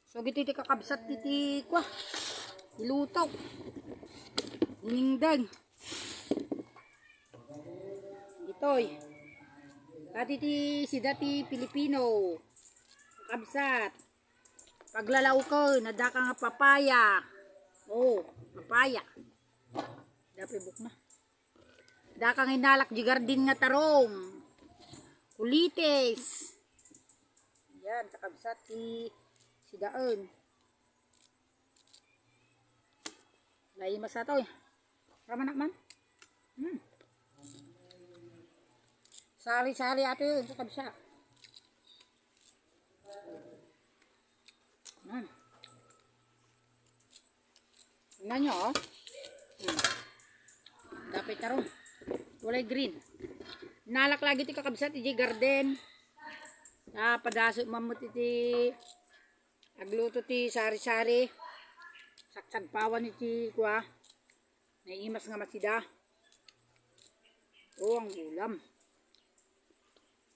So giti kakabsat titi kwa. Ilutaw. Diningdag. Itoy. Dati ti si dati Pilipino. Kakabsat. Paglalaw ko, nadaka nga papaya. Oh, papaya. Dapat buk na. Daka nga inalak di garden nga tarong. Kulites. Yan, kakabsat ti si daon. Lay masatoy. Rama naman. Sari-sari ato yun, kakabsat. Tingnan nyo, oh. Dapat tarong. Walay green. Nalak lagi ti kakabsat, iti garden. Padaso mamut iti agluto ti sari-sari. Saksagpawan iti kwa. Naiimas nga masida. Oh, ang ulam.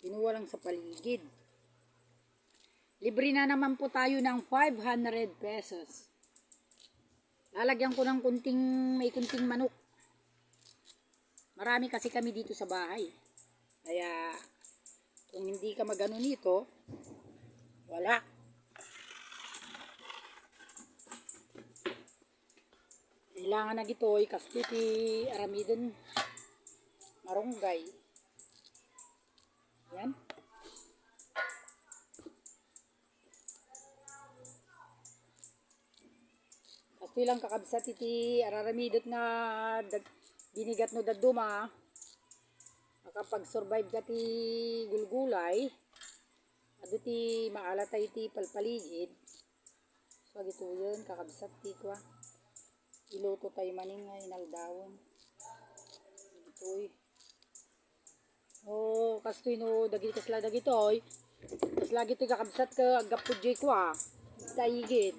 Kinuha lang sa paligid. Libre na naman po tayo ng 500 pesos. Lalagyan ko ng may kunting manok. Marami kasi kami dito sa bahay. Kaya, kung hindi ka magano nito, wala. Kailangan na gito'y kasi ti aramidon marunggay. Yan. Kasi lang kakabsat iti araramidot na binigat no daduma. Makapag-survive ka ti gulgulay. Ado ti maalatay ti palpaligid. So gito yun kakabsat ti kwa. Iluto tayo maning nga inaldawon. Gito'y. Oh, kastoy no dagiti kasla dagitoy. Tas lagi ti kakabsat ka agapudjay kwa. Taigid.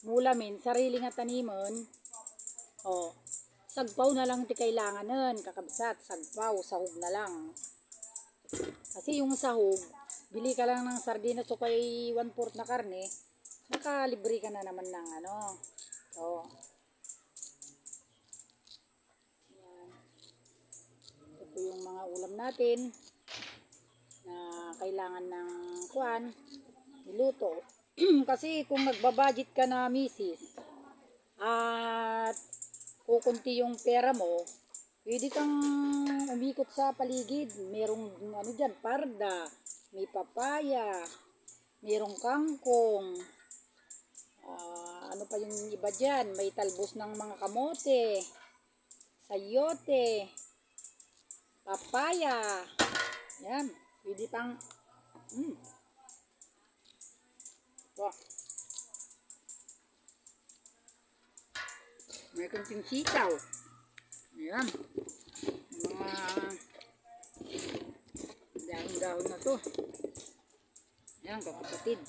Mulamin sarili nga tanimon. Oh. Sagpaw na lang ti kailangan nun, kakabsat, sagpaw, sahog na lang. Kasi yung sahog, bili ka lang ng sardinas o kay 1/4 na karne, nakalibre ka na naman ng ano. So, yan. Ito po yung mga ulam natin na kailangan ng kuwan, niluto. Kasi kung nagbabudget ka na misis, at kukunti yung pera mo, pwede kang umikot sa paligid. Merong ano dyan, parda, may papaya, merong kangkong, ano pa yung iba dyan, may talbos ng mga kamote, sayote, papaya, yan, pwede pang, wow. May kunting sitaw. Ayan. Mga dahon-dahon na to. Ayan, kakapatid.